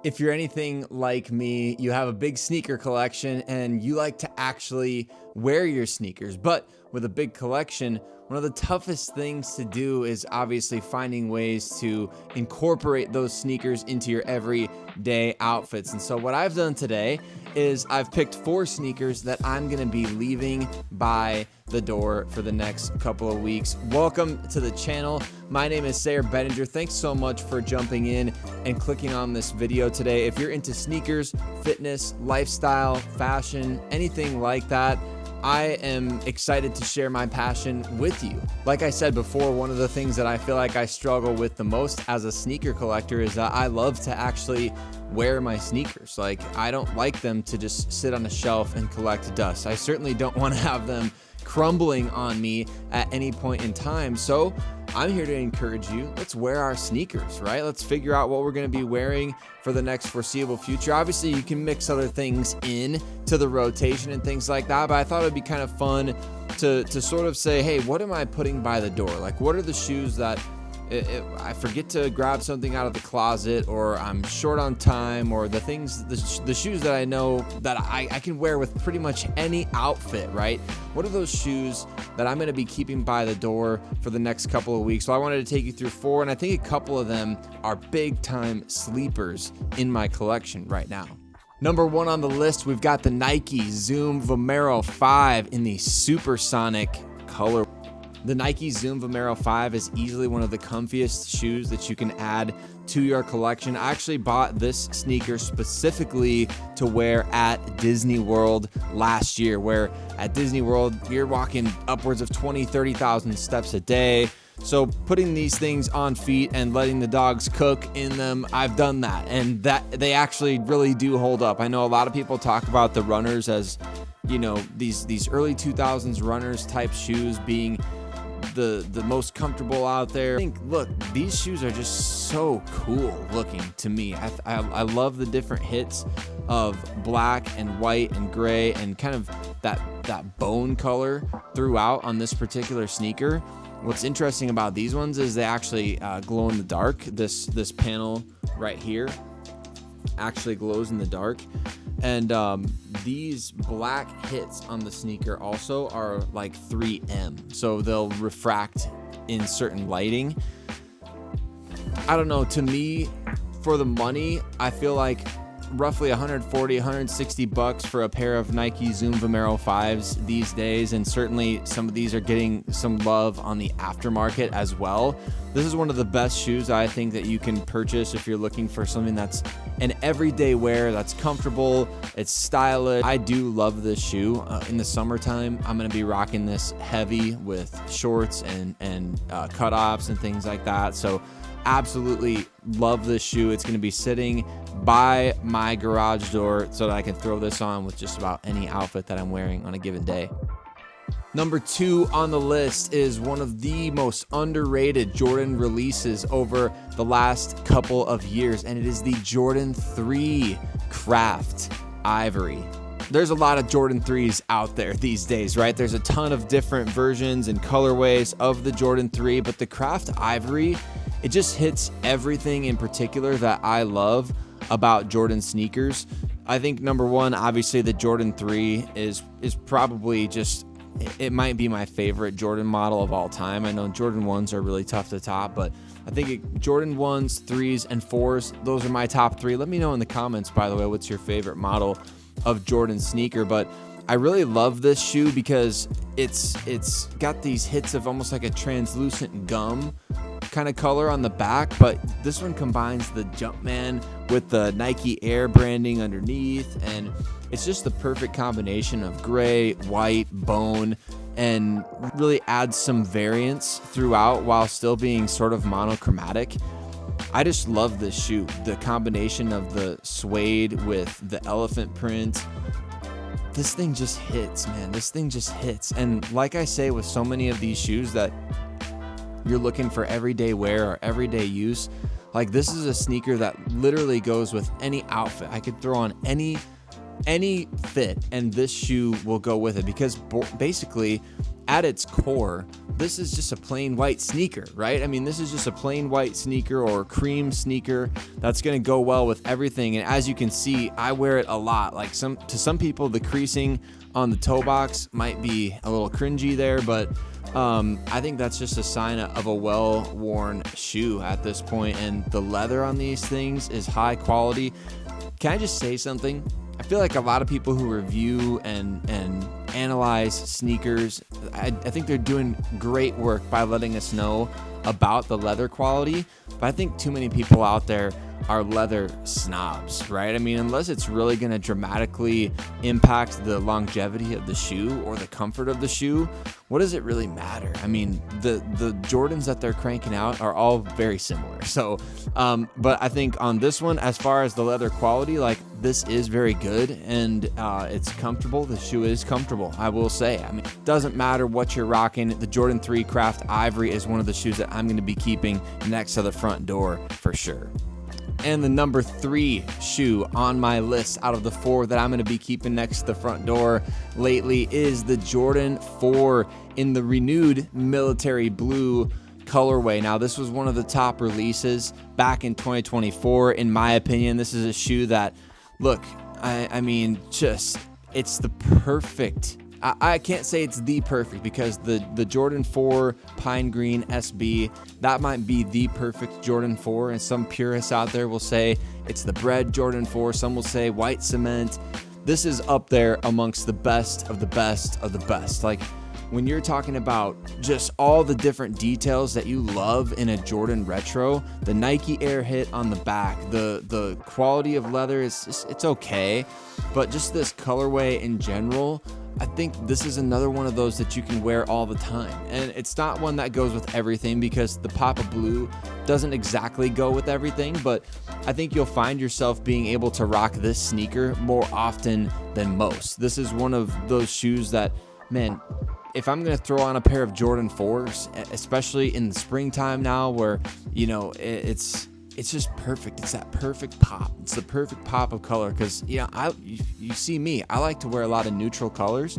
If you're anything like me, you have a big sneaker collection and you like to actually wear your sneakers. But with a big collection, one of the toughest things to do is obviously finding ways to incorporate those sneakers into your everyday outfits. And so what I've done today is I've picked 4 sneakers that I'm going to be leaving by the door for the next couple of weeks. Welcome to the channel. My name is Sayer Bettinger. Thanks so much for jumping in and clicking on this video today. If you're into sneakers, fitness, lifestyle, fashion, anything like that, I am excited to share my passion with you. Like I said before, one of the things that I feel like I struggle with the most as a sneaker collector is that I love to actually wear my sneakers. Like, I don't like them to just sit on a shelf and collect dust. I certainly don't want to have them crumbling on me at any point in time. So I'm here to encourage you. Let's wear our sneakers, right? Let's figure out what we're going to be wearing for the next foreseeable future. Obviously, you can mix other things in to the rotation and things like that, but I thought it'd be kind of fun to sort of say, hey, what am I putting by the door? Like, what are the shoes that I forget to grab something out of the closet, or I'm short on time, or the shoes that I know that I can wear with pretty much any outfit, right? What are those shoes that I'm going to be keeping by the door for the next couple of weeks? So I wanted to take you through 4, and I think a couple of them are big time sleepers in my collection right now. Number 1 on the list, we've got the Nike Zoom Vomero 5 in the Supersonic color. The Nike Zoom Vomero 5 is easily one of the comfiest shoes that you can add to your collection. I actually bought this sneaker specifically to wear at Disney World last year, where at Disney World, you're walking upwards of 20, 30,000 steps a day. So putting these things on feet and letting the dogs cook in them, I've done that, and that they actually really do hold up. I know a lot of people talk about the runners as, you know, these early 2000s runners type shoes being the most comfortable out there. I think, look, these shoes are just so cool looking to me. I love the different hits of black and white and gray and kind of that bone color throughout on this particular sneaker. What's interesting about these ones is they actually glow in the dark. This panel right here actually glows in the dark. And these black hits on the sneaker also are like 3M, so they'll refract in certain lighting. I don't know, to me, for the money, I feel like roughly 140, 160 bucks for a pair of Nike Zoom Vomero 5s these days, and certainly some of these are getting some love on the aftermarket as well. This is one of the best shoes I think that you can purchase if you're looking for something that's an everyday wear, that's comfortable, it's stylish. I do love this shoe. In the summertime, I'm going to be rocking this heavy with shorts and cutoffs and things like that. So absolutely love this shoe. It's going to be sitting by my garage door so that I can throw this on with just about any outfit that I'm wearing on a given day. Number 2 on the list is one of the most underrated Jordan releases over the last couple of years, and it is the Jordan 3 Craft Ivory. There's a lot of Jordan 3s out there these days, right? There's a ton of different versions and colorways of the Jordan 3, but the Craft Ivory, it just hits everything in particular that I love about Jordan sneakers. I think number 1, obviously the Jordan 3 is probably just, it might be my favorite Jordan model of all time. I know Jordan 1s are really tough to top, but I think Jordan 1s, 3s, and 4s, those are my top 3. Let me know in the comments, by the way, what's your favorite model of Jordan sneaker. But I really love this shoe because it's got these hits of almost like a translucent gum kind of color on the back, but this one combines the Jumpman with the Nike Air branding underneath, and it's just the perfect combination of gray, white, bone, and really adds some variance throughout while still being sort of monochromatic. I just love this shoe. The combination of the suede with the elephant print, this thing just hits, man. This thing just hits. And like I say with so many of these shoes that you're looking for everyday wear or everyday use, like, this is a sneaker that literally goes with any outfit. I could throw on any fit and this shoe will go with it, because basically at its core, this is just a plain white sneaker, right? I mean, this is just a plain white sneaker or cream sneaker that's going to go well with everything. And as you can see, I wear it a lot. Like to some people, the creasing on the toe box might be a little cringy there, but I think that's just a sign of a well-worn shoe at this point. And the leather on these things is high quality. Can I just say something? I feel like a lot of people who review and analyze sneakers, I think they're doing great work by letting us know about the leather quality, but I think too many people out there are leather snobs, right? I mean, unless it's really going to dramatically impact the longevity of the shoe or the comfort of the shoe, what does it really matter? I mean, the Jordans that they're cranking out are all very similar. So, but I think on this one, as far as the leather quality, like this is very good and it's comfortable. The shoe is comfortable, I will say. I mean, it doesn't matter what you're rocking. The Jordan 3 Craft Ivory is one of the shoes that I'm going to be keeping next to the front door for sure. And the number 3 shoe on my list out of the 4 that I'm going to be keeping next to the front door lately is the Jordan 4 in the renewed military blue colorway. Now, this was one of the top releases back in 2024. In my opinion, this is a shoe that, look, I mean, just, it's the perfect, I can't say it's the perfect because the Jordan 4 Pine Green SB, that might be the perfect Jordan 4. And some purists out there will say it's the bread Jordan 4. Some will say white cement. This is up there amongst the best of the best of the best. Like when you're talking about just all the different details that you love in a Jordan retro, the Nike Air hit on the back, the quality of leather is it's okay, but just this colorway in general, I think this is another one of those that you can wear all the time. And it's not one that goes with everything because the pop of blue doesn't exactly go with everything, but I think you'll find yourself being able to rock this sneaker more often than most. This is one of those shoes that, man, if I'm going to throw on a pair of Jordan 4s, especially in the springtime now where, you know, it's just perfect. It's that perfect pop. It's the perfect pop of color because, you know, you see me. I like to wear a lot of neutral colors.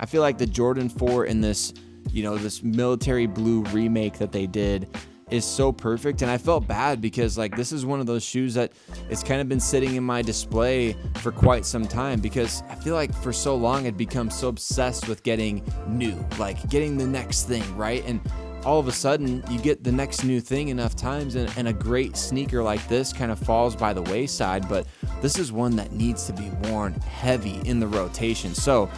I feel like the Jordan 4 in this, you know, this military blue remake that they did is so perfect. And I felt bad because, like, this is one of those shoes that it's kind of been sitting in my display for quite some time because I feel like for so long I'd become so obsessed with getting new, like getting the next thing, right? And all of a sudden you get the next new thing enough times and a great sneaker like this kind of falls by the wayside. But this is one that needs to be worn heavy in the rotation. So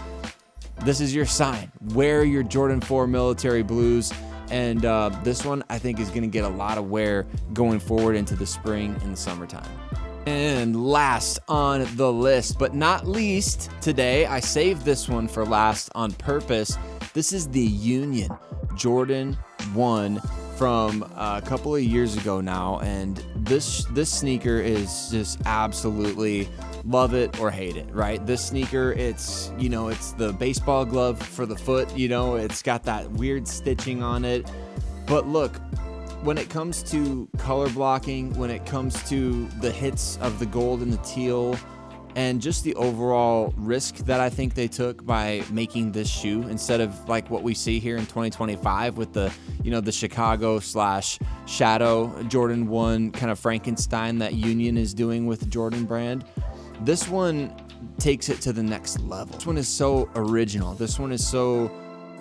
this is your sign. Wear your Jordan 4 military blues. And this one I think is going to get a lot of wear going forward into the spring and the summertime. And last on the list, but not least today, I saved this one for last on purpose. This is the Union Jordan 1 from a couple of years ago now, and this sneaker is just absolutely love it or hate it, right? This sneaker, it's, you know, it's the baseball glove for the foot, you know, it's got that weird stitching on it. But look, when it comes to color blocking, when it comes to the hits of the gold and the teal, and just the overall risk that I think they took by making this shoe instead of like what we see here in 2025 with the, you know, the Chicago / Shadow Jordan 1 kind of Frankenstein that Union is doing with the Jordan brand. This one takes it to the next level. This one is so original. This one is so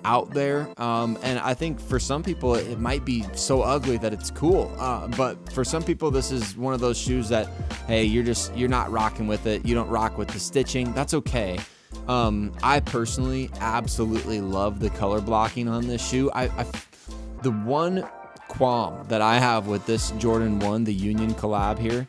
out there, and I think for some people it might be so ugly that it's cool, but for some people this is one of those shoes that, hey, you're not rocking with it, you don't rock with the stitching, that's okay. I personally absolutely love the color blocking on this shoe. The one qualm that I have with this Jordan 1, the Union collab here,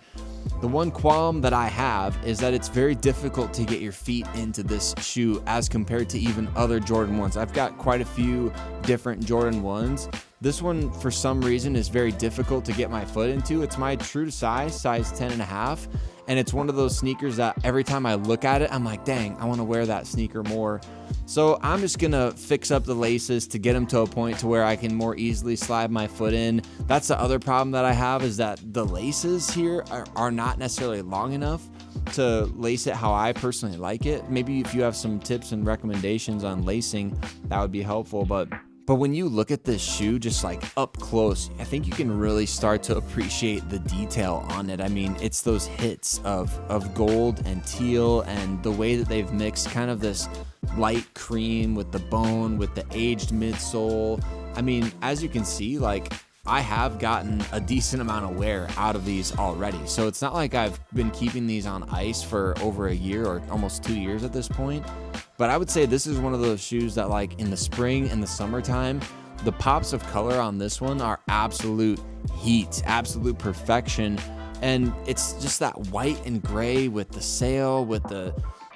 the one qualm that I have is that it's very difficult to get your feet into this shoe as compared to even other Jordan 1s. I've got quite a few different Jordan 1s. This one, for some reason, is very difficult to get my foot into. It's my true size 10.5, and it's one of those sneakers that every time I look at it, I'm like, dang, I want to wear that sneaker more. So I'm just going to fix up the laces to get them to a point to where I can more easily slide my foot in. That's the other problem that I have, is that the laces here are not necessarily long enough. to lace it how I personally like it. Maybe if you have some tips and recommendations on lacing, that would be helpful. But when you look at this shoe just like up close, I think you can really start to appreciate the detail on it. I mean, it's those hits of gold and teal, and the way that they've mixed kind of this light cream with the bone, with the aged midsole. I mean, as you can see, like, I have gotten a decent amount of wear out of these already. So it's not like I've been keeping these on ice for over a year or almost 2 years at this point. But I would say this is one of those shoes that, like, in the spring and the summertime, the pops of color on this one are absolute heat, absolute perfection. And it's just that white and gray with the sail, with the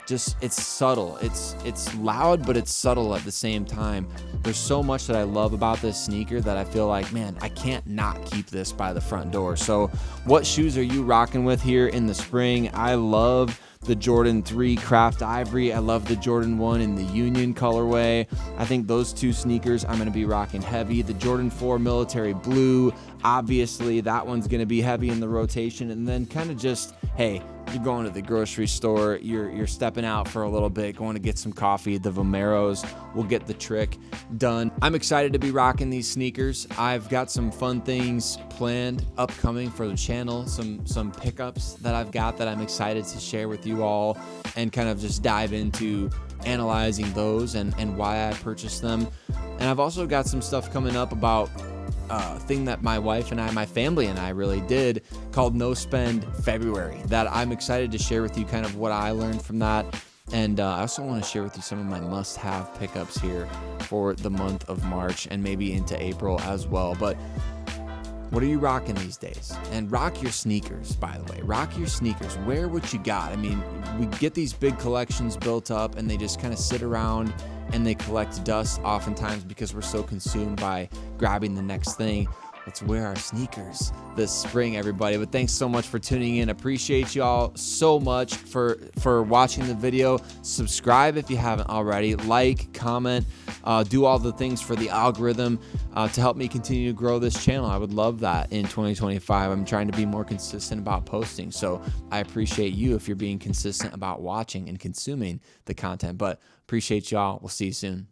just, it's subtle. It's loud, but it's subtle at the same time. There's so much that I love about this sneaker that I feel like, man, I can't not keep this by the front door. So what shoes are you rocking with here in the spring? I love the Jordan 3 Craft Ivory. I love the Jordan 1 in the Union colorway. I think those two sneakers I'm going to be rocking heavy. The Jordan 4 Military Blue, obviously that one's going to be heavy in the rotation. And then kind of just, hey, you're going to the grocery store, you're stepping out for a little bit, going to get some coffee, the Vomeros will get the trick done. I'm excited to be rocking these sneakers. I've got some fun things planned upcoming for the channel, some pickups that I've got that I'm excited to share with you all, and kind of just dive into analyzing those and why I purchased them. And I've also got some stuff coming up about thing that my wife and I, my family and I really did, called No Spend February, that I'm excited to share with you kind of what I learned from that. And I also want to share with you some of my must-have pickups here for the month of March and maybe into April as well. But what are you rocking these days? And rock your sneakers, by the way. Rock your sneakers. Wear what you got. I mean, we get these big collections built up and they just kind of sit around and they collect dust oftentimes because we're so consumed by grabbing the next thing. Let's wear our sneakers this spring, everybody. But thanks so much for tuning in. Appreciate y'all so much for watching the video. Subscribe if you haven't already. Like, comment, do all the things for the algorithm to help me continue to grow this channel. I would love that in 2025. I'm trying to be more consistent about posting. So I appreciate you if you're being consistent about watching and consuming the content. But appreciate y'all. We'll see you soon.